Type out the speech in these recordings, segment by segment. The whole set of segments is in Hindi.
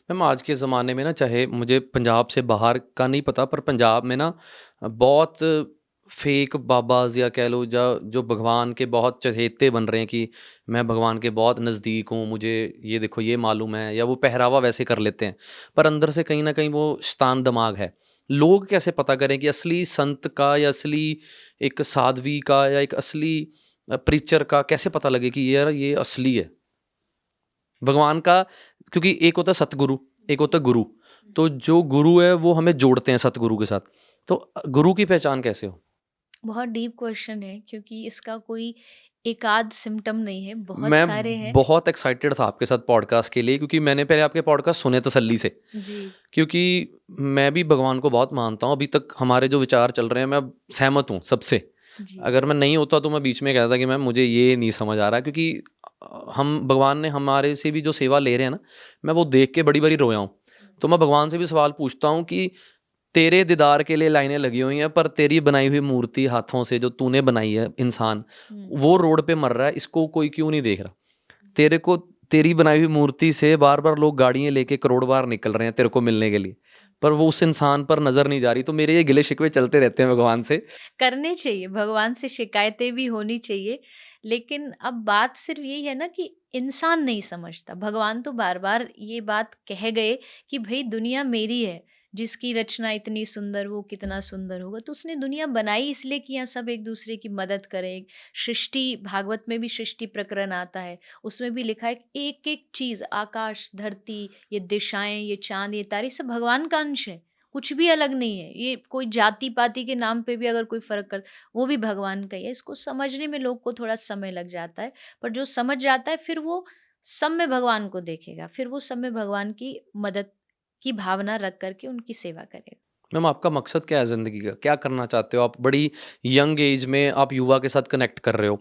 मैम आज के ज़माने में ना, चाहे मुझे पंजाब से बाहर का नहीं पता, पर पंजाब में ना बहुत फेक बाबाज़ या कह लो जो भगवान के बहुत चहेते बन रहे हैं कि मैं भगवान के बहुत नज़दीक हूँ, मुझे ये देखो ये मालूम है, या वो पहरावा वैसे कर लेते हैं, पर अंदर से कहीं न कहीं वो शैतान दिमाग है। लोग कैसे पता करें कि असली संत का या असली एक साध्वी का या एक असली प्रीचर का कैसे पता लगे कि यार ये असली है? भगवान का, क्योंकि एक होता है सतगुरु, एक होता है गुरु। तो जो गुरु है वो हमें जोड़ते हैं सतगुरु के साथ। तो गुरु की पहचान कैसे हो? बहुत डीप क्वेश्चन है क्योंकि इसका कोई एकाध सिम्टम नहीं है, बहुत मैं सारे हैं। बहुत एक्साइटेड था आपके साथ पॉडकास्ट के लिए, क्योंकि मैंने पहले आपके पॉडकास्ट सुने तसल्ली से। जी। क्योंकि मैं भी भगवान को बहुत मानता हूँ। अभी तक हमारे जो विचार चल रहे हैं, मैं सहमत हूँ सबसे। जी। अगर मैं नहीं होता तो मैं बीच में कहता था कि मैम मुझे ये नहीं समझ आ रहा, क्योंकि हम भगवान ने हमारे से भी जो सेवा ले रहे हैं ना, मैं वो देख के बड़ी बारी रोया हूँ। तो मैं भगवान से भी सवाल पूछता हूँ कि तेरे दीदार के लिए लाइनें लगी हुई हैं, पर तेरी बनाई हुई मूर्ति हाथों से जो तूने बनाई है इंसान, हम्म। वो रोड पे मर रहा है, इसको कोई क्यों नहीं देख रहा? तेरे को तेरी बनाई हुई मूर्ति से बार बार लोग गाड़ियां लेके करोड़ बार निकल रहे हैं तेरे को मिलने के लिए, पर वो उस इंसान पर नजर नहीं जा रही। तो मेरे ये गिले शिकवे चलते रहते हैं भगवान से। करने चाहिए, भगवान से शिकायतें भी होनी चाहिए। लेकिन अब बात सिर्फ यही है ना कि इंसान नहीं समझता। भगवान तो बार बार ये बात कह गए कि भाई दुनिया मेरी है, जिसकी रचना इतनी सुंदर वो कितना सुंदर होगा। तो उसने दुनिया बनाई इसलिए कि यहाँ सब एक दूसरे की मदद करें। सृष्टि, भागवत में भी सृष्टि प्रकरण आता है, उसमें भी लिखा है एक एक चीज, आकाश, धरती, ये दिशाएं, ये चांद, ये तारे, सब भगवान का अंश है। कुछ भी अलग नहीं है। ये कोई जाति पाति के नाम पे भी अगर कोई फर्क कर, वो भी भगवान का ही है। इसको समझने में लोग को थोड़ा समय लग जाता है, पर जो समझ जाता है फिर वो सब में भगवान को देखेगा, फिर वो सब में भगवान की मदद की भावना रख करके उनकी सेवा करेगा। मैम आपका मकसद क्या है ज़िंदगी का? क्या करना चाहते हो आप? बड़ी यंग एज में आप युवा के साथ कनेक्ट कर रहे हो।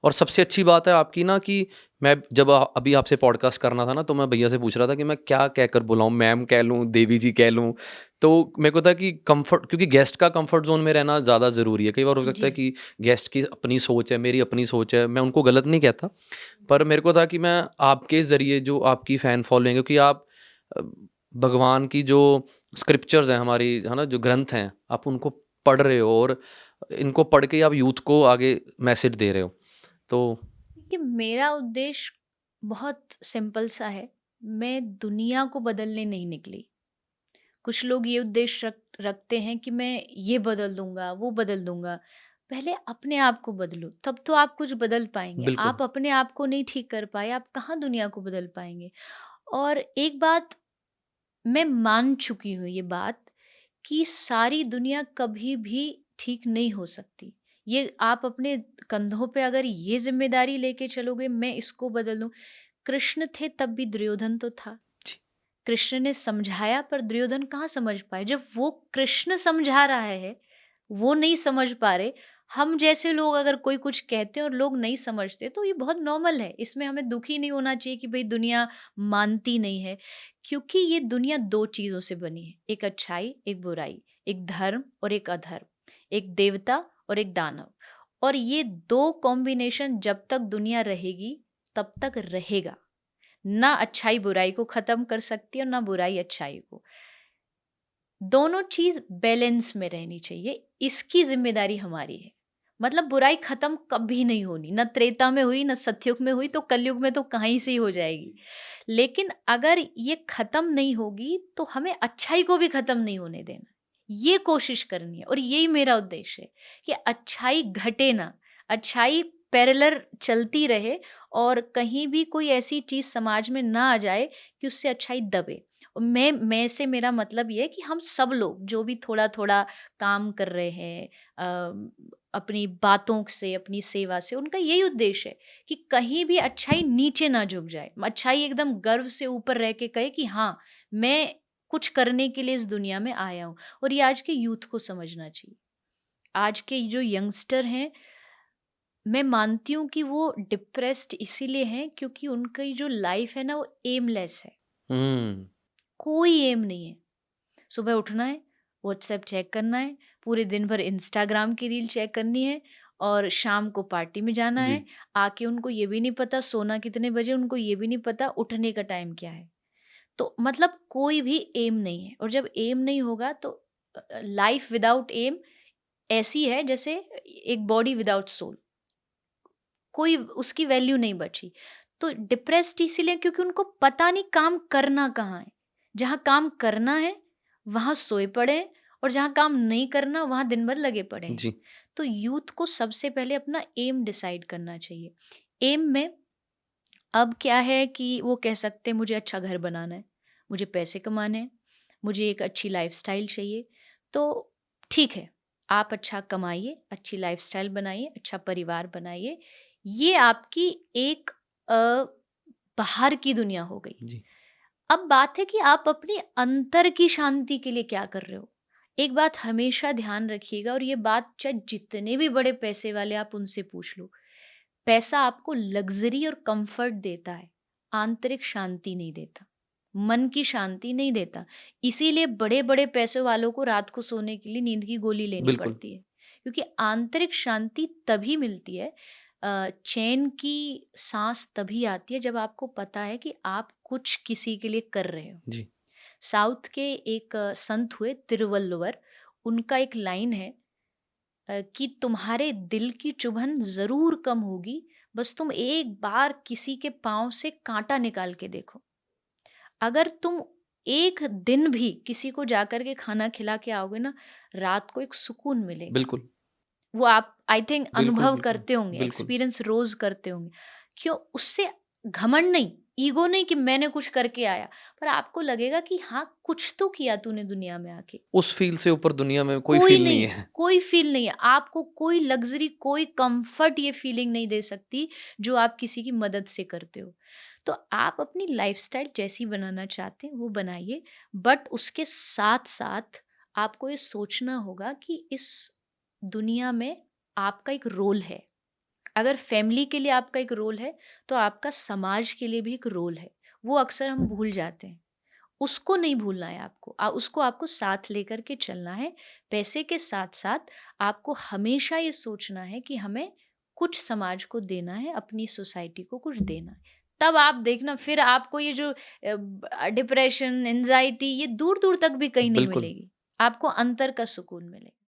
और सबसे अच्छी बात है आपकी ना कि मैं जब अभी आपसे पॉडकास्ट करना था ना, तो मैं भैया से पूछ रहा था कि मैं क्या कहकर बुलाऊँ, मैम कह लूँ, देवी जी कह लूँ? तो मेरे को था कि कंफर्ट, क्योंकि गेस्ट का कंफर्ट जोन में रहना ज़्यादा ज़रूरी है। कई बार हो सकता जी। है कि गेस्ट की अपनी सोच है, मेरी अपनी सोच है, मैं उनको गलत नहीं कहता, पर मेरे को था कि मैं आपके ज़रिए जो आपकी फ़ैन फॉलोइंग है, क्योंकि आप अ, भगवान की जो स्क्रिप्चर्स हैं हमारी, है ना, जो ग्रंथ हैं, आप उनको पढ़ रहे हो, और इनको पढ़ के आप यूथ को आगे मैसेज दे रहे हो। तो कि मेरा उद्देश्य बहुत सिंपल सा है। मैं दुनिया को बदलने नहीं निकली। कुछ लोग ये उद्देश्य रखते हैं कि मैं ये बदल दूंगा, वो बदल दूंगा। पहले अपने आप को बदलो, तब तो आप कुछ बदल पाएंगे। बिल्कुल। आप अपने आप को नहीं ठीक कर पाए, आप कहाँ दुनिया को बदल पाएंगे। और एक बात मैं मान चुकी हूँ, ये बात कि सारी दुनिया कभी भी ठीक नहीं हो सकती। ये आप अपने कंधों पे अगर ये जिम्मेदारी लेके चलोगे, मैं इसको बदल दूं। कृष्ण थे तब भी दुर्योधन तो था। जी। कृष्ण ने समझाया, पर दुर्योधन कहाँ समझ पाए। जब वो कृष्ण समझा रहा है, वो नहीं समझ पा रहे। हम जैसे लोग अगर कोई कुछ कहते हैं और लोग नहीं समझते, तो ये बहुत नॉर्मल है। इसमें हमें दुखी नहीं होना चाहिए कि भाई दुनिया मानती नहीं है। क्योंकि ये दुनिया दो चीजों से बनी है, एक अच्छाई, एक बुराई, एक धर्म और एक अधर्म, एक देवता और एक दानव। और ये दो कॉम्बिनेशन जब तक दुनिया रहेगी तब तक रहेगा। ना अच्छाई बुराई को खत्म कर सकती है और ना बुराई अच्छाई को। दोनों चीज बैलेंस में रहनी चाहिए, इसकी जिम्मेदारी हमारी है। मतलब बुराई खत्म कभी नहीं होनी, न त्रेता में हुई, न सतयुग में हुई, तो कलयुग में तो कहीं से ही हो जाएगी। लेकिन अगर ये खत्म नहीं होगी तो हमें अच्छाई को भी खत्म नहीं होने देना। ये कोशिश करनी है, और यही मेरा उद्देश्य है कि अच्छाई घटे ना, अच्छाई पैरेलल चलती रहे, और कहीं भी कोई ऐसी चीज समाज में ना आ जाए कि उससे अच्छाई दबे। मैं से मेरा मतलब ये है कि हम सब लोग जो भी थोड़ा थोड़ा काम कर रहे हैं, अपनी बातों से, अपनी सेवा से, उनका यही उद्देश्य है कि कहीं भी अच्छाई नीचे ना झुक जाए। अच्छाई एकदम गर्व से ऊपर रह के कहे कि हाँ, मैं कुछ करने के लिए इस दुनिया में आया हूँ। और ये आज के यूथ को समझना चाहिए। आज के जो यंगस्टर हैं, मैं मानती हूँ कि वो डिप्रेस्ड इसीलिए हैं क्योंकि उनकी जो लाइफ है ना, वो एमलेस है। हम्म। कोई एम नहीं है। सुबह उठना है, व्हाट्सएप चेक करना है, पूरे दिन भर इंस्टाग्राम की रील चेक करनी है, और शाम को पार्टी में जाना जी। है। आके उनको ये भी नहीं पता सोना कितने बजे, उनको ये भी नहीं पता उठने का टाइम क्या है। तो मतलब कोई भी एम नहीं है, और जब एम नहीं होगा तो लाइफ विदाउट एम ऐसी है जैसे एक बॉडी विदाउट सोल, कोई उसकी वैल्यू नहीं बची। तो डिप्रेस्ड इसीलिए क्योंकि उनको पता नहीं काम करना कहाँ है। जहाँ काम करना है वहाँ सोए पड़े हैं, और जहाँ काम नहीं करना वहाँ दिन भर लगे पड़े हैं। जी, तो यूथ को सबसे पहले अपना एम डिसाइड करना चाहिए। एम में अब क्या है कि वो कह सकते हैं मुझे अच्छा घर बनाना है, मुझे पैसे कमाने हैं, मुझे एक अच्छी लाइफ़स्टाइल चाहिए। तो ठीक है, आप अच्छा कमाइए, अच्छी लाइफ़स्टाइल बनाइए, अच्छा परिवार बनाइए। ये आपकी एक बाहर की दुनिया हो गई। जी, अब बात है कि आप अपने अंतर की शांति के लिए क्या कर रहे हो? एक बात हमेशा ध्यान रखिएगा, और ये बात चाहे जितने भी बड़े पैसे वाले आप उनसे पूछ लो। पैसा आपको लग्ज़री और कम्फ़र्ट देता है, आंतरिक शांति नहीं देता, मन की शांति नहीं देता। इसीलिए बड़े-बड़े पैसे वालों को रात को सोने के लिए नींद की गोली लेनी बिल्कुल, पड़ती है। क्योंकि आंतरिक शांति तभी मिलती है, चैन की साँस तभी आती है जब आपको पता है कि आप कुछ किसी के लिए कर रहे हो। जी, साउथ के एक संत हुए तिरुवल्लुवर, उनका एक लाइन है कि तुम्हारे दिल की चुभन ज़रूर कम होगी, बस तुम एक बार किसी के पाँव से काँटा निकाल के देखो। अगर तुम एक दिन भी किसी को जाकर के खाना खिला के आओगे ना, रात को एक सुकून मिलेगा। बिल्कुल, वो आप आई थिंक बिल्कुल, अनुभव बिल्कुल, करते होंगे, बिल्कुल। एक्सपीरियंस रोज़ करते होंगे। क्यों? उससे घमंड नहीं, ईगो नहीं कि मैंने कुछ करके आया, पर आपको लगेगा कि हाँ, कुछ तो किया तूने दुनिया में आके। उस फ़ील से ऊपर दुनिया में कोई कोई फ़ील नहीं नहीं, है। कोई फ़ील नहीं है। आपको कोई लग्ज़री, कोई कम्फ़र्ट ये फ़ीलिंग नहीं दे सकती, जो आप किसी की मदद से करते हो। तो आप अपनी लाइफ़स्टाइल जैसी बनाना चाहते हैं, वो बनाइए, बट उसके साथ-साथ आपको ये सोचना होगा कि इस दुनिया में आपका एक रोल है। अगर फ़ैमिली के लिए आपका एक रोल है, तो आपका समाज के लिए भी एक रोल है। वो अक्सर हम भूल जाते हैं। उसको नहीं भूलना है आपको। उसको आपको साथ लेकर के चलना है। पैसे के साथ-साथ आपको हमेशा ये सोचना है कि हमें कुछ समाज को देना है, अपनी सोसाइटी को कुछ देना है। तब आप देखना, फिर आपको ये जो डिप्रेशन, एंग्ज़ायटी ये दूर-दूर तक भी कहीं नहीं बिल्कुल। मिलेगी। आपको अंतर का सुकून मिलेगा।